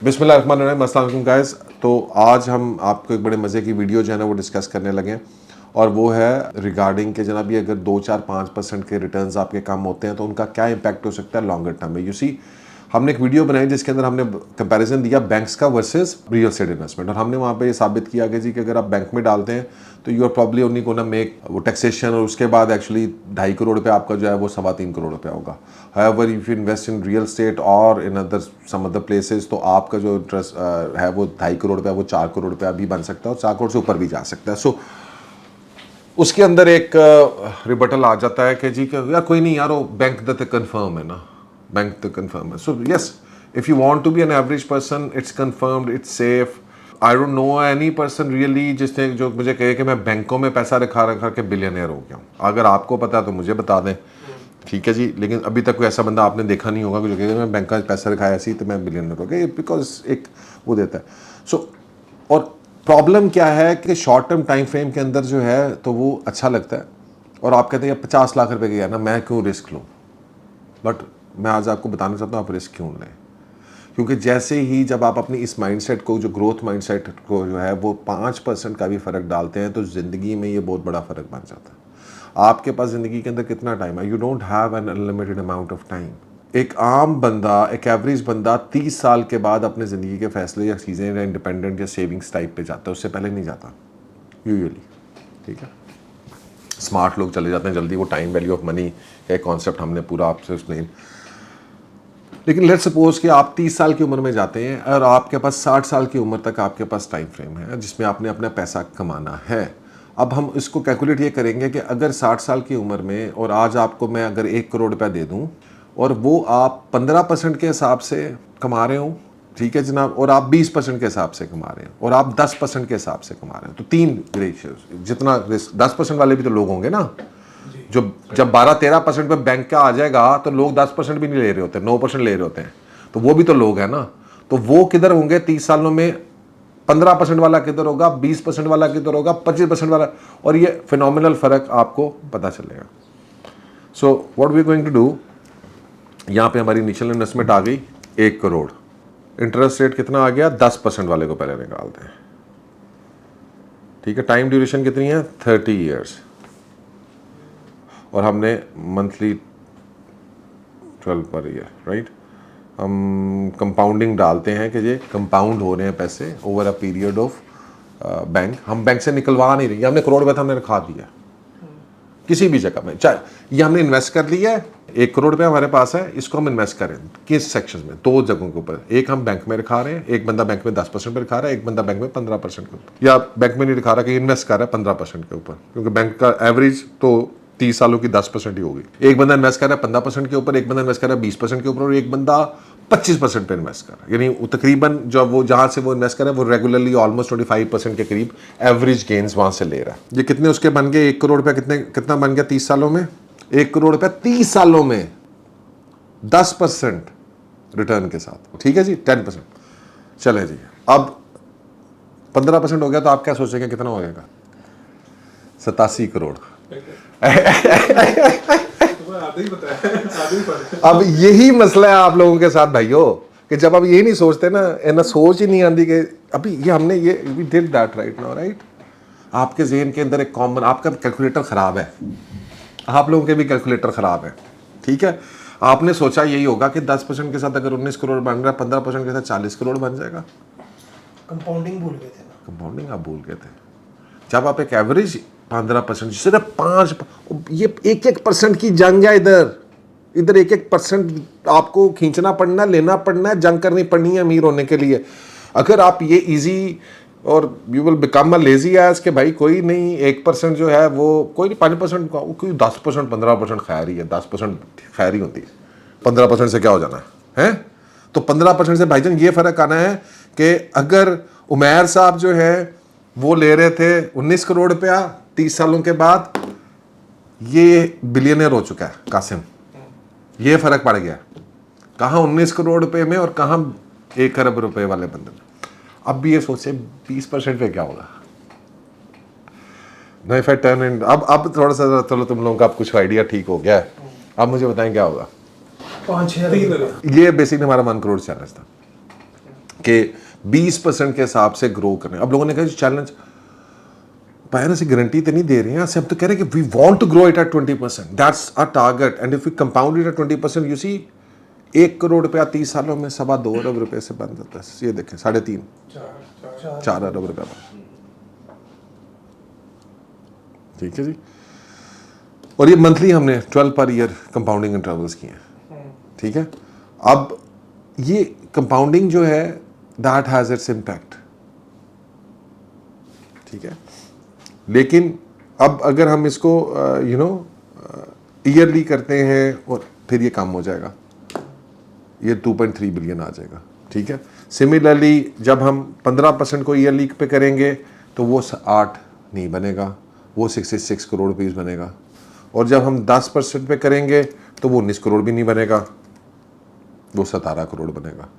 बिस्मिल्लाहिर्रहमानिर्रहीम, अस्सलाम वालेकुम गाइस। तो आज हम आपको एक बड़े मज़े की वीडियो जो है ना वो डिस्कस करने लगे हैं और वो है रिगार्डिंग के जनाब अगर 2-4-5% के रिटर्न्स आपके कम होते हैं तो उनका क्या इम्पैक्ट हो सकता है लॉन्गर टर्म में। यू सी हमने एक वीडियो बनाई जिसके अंदर हमने कंपैरिजन दिया बैंक्स का वर्सेस रियल एस्टेट इन्वेस्टमेंट और हमने वहाँ पे ये साबित किया कि जी कि अगर आप बैंक में डालते हैं तो you are probably only gonna make वो टैक्सेशन और उसके बाद एक्चुअली 2.5 करोड़ रुपये आपका जो है वो 3.25 करोड़ रुपये होगा। However if you invest in real estate और in other some other places तो आपका जो इंटरेस्ट है वो 2.5 करोड़ रुपया वो 4 करोड़ रुपया भी बन सकता है और 4 करोड़ से ऊपर भी जा सकता है। सो उसके अंदर एक रिबटल आ जाता है कि जी यार कोई नहीं यार वो बैंक द कन्फर्म है ना, बैंक तो कन्फर्म है। So yes, if you want to be an average person it's confirmed, it's safe. I don't know any person really जिसने जो मुझे कहे कि मैं बैंकों में पैसा रखा के बिलियनर हो गया हूँ। अगर आपको पता है तो मुझे बता दें, ठीक है जी। लेकिन अभी तक कोई ऐसा बंदा आपने देखा नहीं होगा जो कहेगा मैं बैंक का पैसा रखा ऐसी तो मैं बिलियनर हो गया, बिकॉज एक वो देता है। सो और प्रॉब्लम क्या है कि शॉर्ट टर्म टाइम फ्रेम के अंदर जो है तो वो अच्छा लगता है और आप कहते हैं 50 लाख रुपए गया ना, मैं क्यों रिस्क लूँ। बट मैं आज आपको बताना चाहता हूँ आप रिस्क क्यों लें, क्योंकि जैसे ही जब आप अपनी इस माइंडसेट को जो ग्रोथ माइंडसेट को जो है वो 5% का भी फ़र्क डालते हैं तो ज़िंदगी में ये बहुत बड़ा फ़र्क बन जाता है। आपके पास ज़िंदगी के अंदर कितना टाइम है, you don't have an unlimited amount of time. एक आम बंदा, एक एवरेज बंदा 30 साल के बाद अपने ज़िंदगी के फैसले या चीज़ें या इंडिपेंडेंट या सेविंग्स टाइप पे जाता है, उससे पहले नहीं जाता यूजुअली, ठीक है। स्मार्ट लोग चले जाते हैं जल्दी, वो टाइम वैल्यू ऑफ मनी का एक कॉन्सेप्ट हमने पूरा आपसे एक्सप्लेन। लेकिन लेट्स सपोज कि आप 30 साल की उम्र में जाते हैं और आपके पास 60 साल की उम्र तक आपके पास टाइम फ्रेम है जिसमें आपने अपना पैसा कमाना है। अब हम इसको कैलकुलेट ये करेंगे कि अगर 60 साल की उम्र में और आज आपको मैं अगर 1 करोड़ रुपया दे दूं और वो आप 15% के हिसाब से कमा रहे हो, ठीक है जनाब, और आप 20% के हिसाब से कमा रहे हैं और आप 10% के हिसाब से कमा रहे हैं, तो 3 रेशियोज। जितना 10% वाले भी तो लोग होंगे ना, जो जब 12-13% पे बैंक का आ जाएगा तो लोग 10% भी नहीं ले रहे होते, 9% ले रहे होते हैं, तो वो भी तो लोग हैं ना। तो वो किधर होंगे 30 सालों में, 15% वाला किधर होगा, 20% वाला किधर होगा, 25% वाला, और ये फिनोमिनल फर्क आपको पता चलेगा। So what we going to do, यहाँ पे हमारी इनिशियल इन्वेस्टमेंट आ गई 1 करोड़, इंटरेस्ट रेट कितना आ गया, 10% वाले को पहले निकालते हैं, ठीक है। टाइम ड्यूरेशन कितनी है, 30 ईयर्स, और हमने मंथली 12 पर ईयर, राइट। हम कंपाउंडिंग डालते हैं कि ये कंपाउंड हो रहे हैं पैसे over a period of bank. हम बैंक से निकलवा नहीं रहे, हमने करोड़ रुपये हमने रखा दिया किसी भी जगह में, चाहे ये हमने इन्वेस्ट कर लिया है, 1 करोड़ रुपये हमारे पास है, इसको हम इन्वेस्ट करें किस सेक्शन में, 2 जगहों के ऊपर। एक हम बैंक में रखा रहे हैं, एक बंदा बैंक में 10% पे रखा रहा है, एक बंदा बैंक में 15% के ऊपर, या बैंक में नहीं रखा रहा कि इन्वेस्ट कर रहा है 15% के ऊपर, क्योंकि बैंक का एवरेज तो 30 सालों की 10% ही होगी। एक बंदा इन्वेस्ट कर रहा है 15% के ऊपर, एक बंदा इन्वेस्ट कर रहा है 20% के ऊपर, और एक बंदा 25% पे इन्वेस्ट कर रहा है। यानी तकरीबन जो वो जहां से वो इन्वेस्ट कर रहा है वो रेगुलरली ऑलमोस्ट 25% के करीब एवरेज गेन्स वहां से ले रहा है। ये कितने उसके बन गए, 1 करोड़ रुपया कितना बन गया 30 सालों में, 1 करोड़ रुपया 30 सालों में 10% रिटर्न के साथ, ठीक है जी, 10%। चले जी, अब 15% हो गया तो आप क्या सोचेंगे कितना हो जाएगा, 87 करोड़। अब यही मसला है आप लोगों के साथ भाइयों कि जब आप ये नहीं सोचते ना सोच ही नहीं आती कि अभी ये हमने ये we did that right now, right. आपके जहन के अंदर एक कॉमन, आपका कैलकुलेटर खराब है, आप लोगों के भी कैलकुलेटर खराब है, ठीक है। आपने सोचा यही होगा कि 10% के साथ अगर 19 करोड़ बन रहा है, 15% के साथ 40 करोड़ बन जाएगा। कंपाउंडिंग भूल गए थे ना, कंपाउंडिंग आप भूल गए थे। जब आप एक एवरेज 15%, सिर्फ 5, ये 1% की जंग है, इधर 1% आपको खींचना पड़ना, लेना पड़ना है, जंग करनी पड़नी है अमीर होने के लिए। अगर आप ये इजी और you will become a lazy as के भाई कोई नहीं, 1% जो है वो कोई नहीं, 5% कोई 10%, 15% खैर ही है, 10% खैर ही होती है, 15% से क्या हो जाना है। तो 15% से भाईजान ये फर्क आना है कि अगर उमैर साहब जो है वो ले रहे थे 19 करोड़ रुपया 30 सालों के बाद, ये बिलियनर हो चुका है कासिम, ये फर्क पड़ गया, कहाँ 19 करोड़ रुपए में और कहाँ 1 अरब रुपए वाले बंदे में। अब भी ये सोचे 20% पे क्या होगा, नहीं फाइट टर्न इन। अब थोड़ा सा चलो तुम लोगों का अब कुछ आइडिया ठीक हो गया है, अब मुझे बताएं क्या होगा। 5-6 ये बेसिकली हमारा 1 करोड़ चैलेंज था। कि 20% के हिसाब से ग्रो करें। अब लोगों ने कहा चैलेंज पायर से गारंटी तो नहीं दे रहे हैं, हम तो कह रहे हैं कि we want to grow it at 20%, that's our target and if we compound it at 20%, you see 1 crore रुपया 30 सालों में 2.25 अरब रुपए से बन जाता है। ये देखें 3.5 4 अरब रुपया बन, ठीक है जी। और ये मंथली हमने 12 पर ईयर कंपाउंडिंग इंटरवल्स किए हैं, ठीक है। अब ये कंपाउंडिंग जो है दैट हैज इट्स इम्पैक्ट, ठीक है। लेकिन अब अगर हम इसको ईयरली करते हैं और फिर ये कम हो जाएगा, ये 2.3 बिलियन आ जाएगा, ठीक है। सिमिलरली जब हम 15% को ईयरली पे करेंगे तो वो 8 नहीं बनेगा, वो 66 करोड़ रुपीस बनेगा। और जब हम 10% पे करेंगे तो वो 19 करोड़ भी नहीं बनेगा, वो 17 करोड़ बनेगा।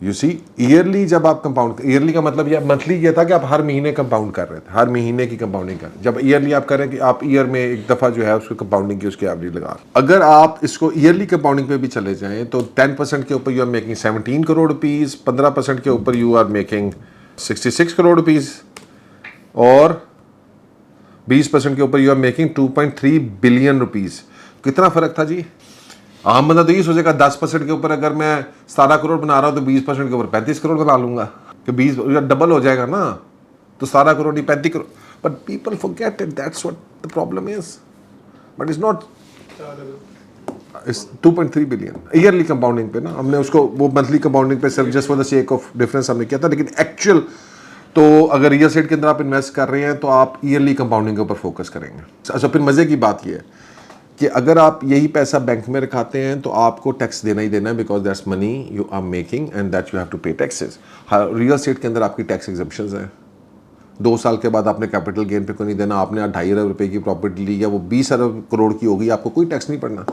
यू सी ईयरली जब आप कंपाउंड, ईयरली का मतलब या मंथली ये था कि आप हर महीने कंपाउंड कर रहे थे, हर महीने की कंपाउंडिंग कर। जब ईयरली आप करें कि आप ईयर में एक दफ़ा जो है उसको कंपाउंडिंग की उसकी एवरेज लगा। अगर आप इसको ईयरली कंपाउंडिंग पे भी चले जाएं तो 10% के ऊपर you are making 17 crore rupees, 15% के ऊपर you are making 66 crore rupees, और 20% के ऊपर you are making 2.3 billion rupees. कितना फ़र्क था जी? आम बंदा तो ये सोचेगा 10% के ऊपर अगर मैं 17 करोड़ बना रहा हूँ तो 20% के ऊपर 35 करोड़ बना लूंगा कि 20 डबल हो जाएगा ना, तो 17 करोड़ नहीं 35 crore. But people forget it, that's what the problem is. But it's not, it's 2.3 billion yearly compounding पे ना। हमने उसको वो मंथली कंपाउंडिंग पे सिर्फ just for the sake of difference हमने किया था, लेकिन एक्चुअल तो अगर रियल एस्टेट के अंदर आप इन्वेस्ट कर रहे हैं तो आप ईयरली कंपाउंडिंग के ऊपर फोकस करेंगे। अच्छा, फिर मज़े की बात यह है कि अगर आप यही पैसा बैंक में रखाते हैं तो आपको टैक्स देना ही देना है, because that's money you are making and that you have to pay taxes. Real estate के अंदर आपकी टैक्स एग्जम्पशंस हैं। 2 साल के बाद आपने कैपिटल गेन पे कोई नहीं देना। आपने 2.5 अरब रुपए की प्रॉपर्टी ली या वो 20 अरब करोड़ की होगी, आपको कोई टैक्स नहीं पड़ना।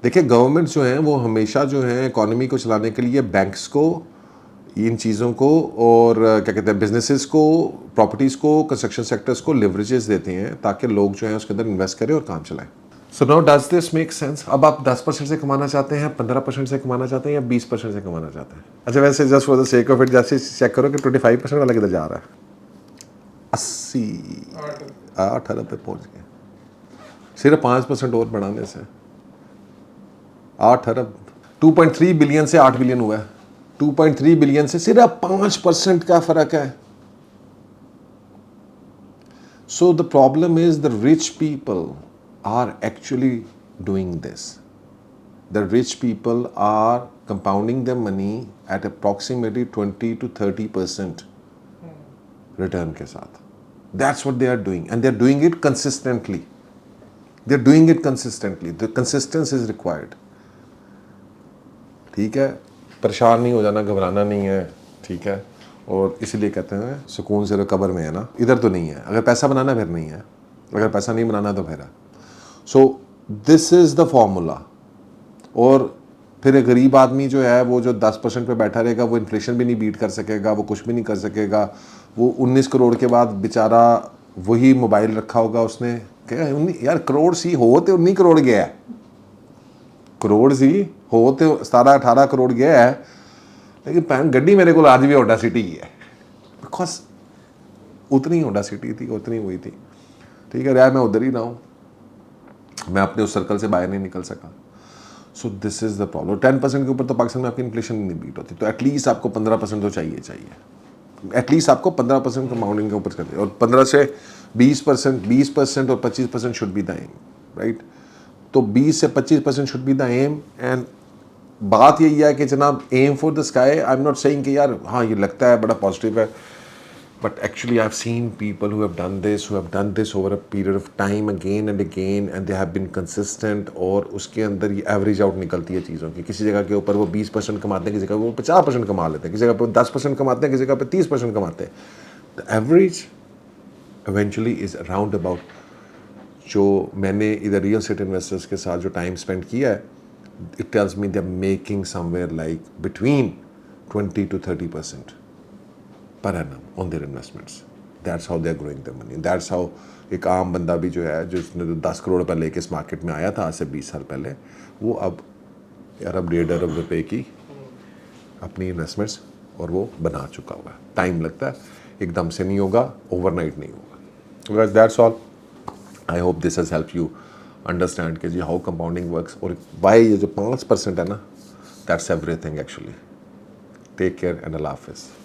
देखिए गवर्नमेंट जो है वो हमेशा जो है इकोनॉमी को चलाने के लिए बैंक्स को, इन चीज़ों को, और क्या कहते हैं बिजनेसेस को, प्रॉपर्टीज़ को, कंस्ट्रक्शन सेक्टर्स को लिवरेजेस देते हैं ताकि लोग जो है उसके अंदर इन्वेस्ट करें और काम चलाएं। So now does this make sense? अब आप 10% से कमाना चाहते हैं, 15% से कमाना चाहते हैं या 20% से कमाना चाहते हैं? अच्छा, वैसे just for the sake of it जैसे चेक करो कि 25% वाला किधर जा रहा है। 8 अरब पे पहुंच गए सिर्फ 5% और बढ़ाने से। 8 अरब 2.3 बिलियन से 8 बिलियन हुआ है। 2.3 बिलियन से सिर्फ 5% का फर्क है। So the problem is the rich people are actually doing this. The rich people are compounding their money at approximately 20 to 30% return के साथ. That's what they are doing, and they are doing it consistently. They are doing it consistently. The consistency is required. ठीक है, परेशान नहीं हो जाना, घबराना नहीं है, ठीक है। और इसीलिए कहते हैं सुकून सिर्फ कब्र में है ना, इधर तो नहीं है। अगर पैसा बनाना फिर नहीं है, अगर पैसा नहीं बनाना तो फिर है। So this is the formula. और फिर एक गरीब आदमी जो है वो जो 10% पे बैठा रहेगा वो इन्फ्लेशन भी नहीं बीट कर सकेगा, वो कुछ भी नहीं कर सकेगा। वो 19 करोड़ के बाद बेचारा वही मोबाइल रखा होगा उसने, क्या यार करोड़ सी हो तो 19 करोड़ गया है, करोड़ सी हो तो 17-18 करोड़ गया है, लेकिन पैन गड्डी मेरे को आज भी होंडा सिटी ही है, बिकॉज उतनी होंडा सिटी थी, उतनी हुई थी, ठीक है। मैं उधर ही ना हूँ, मैं अपने उस सर्कल से बाहर नहीं निकल सका। So this is the problem. 10% के ऊपर तो पाकिस्तान में आपकी इन्फ्लेशन नहीं बीट होती, तो एटलीस्ट आपको 15% तो चाहिए। एटलीस्ट आपको 15% कंपाउंडिंग के ऊपर करते, और 15 से 20% और 25% should be the aim, right. तो 20 से 25% should be the aim. And बात यही है कि जनाब aim for the sky, I am not saying कि यार हाँ ये लगता है बड़ा पॉजिटिव है, but actually I've seen people who have done this over a period of time again and again, and they have been consistent, और उसके अंदर ये एवरेज आउट निकलती है चीज़ों की। किसी जगह के ऊपर वो 20% कमाते हैं, किसी जगह वो 50% कमा लेते हैं, किसी जगह पे 10% कमाते हैं, किसी जगह पे 30% कमाते हैं। The average eventually is around about, जो मैंने इधर रियल एस्टेट इन्वेस्टर्स के साथ जो टाइम स्पेंड किया है, it tells me they're making somewhere like between 20 to 30% per annum on their investments. That's how they're growing their money. That's how एक आम बंदा भी जो है, जिसने 10 करोड़ पर लेके इस मार्केट में आया था आज से 20 साल पहले, वो अब 1.5 अरब रुपए की अपनी इन्वेस्टमेंट्स और वो बना चुका हुआ है। टाइम लगता है, एकदम से नहीं होगा, ओवरनाइट नहीं होगा। That's all. I hope this has help you understand कि जी हाउ कंपाउंडिंग वर्क्स और वाई ये जो 5% है ना, that's everything actually. Take care and अल्लाह हाफिज़।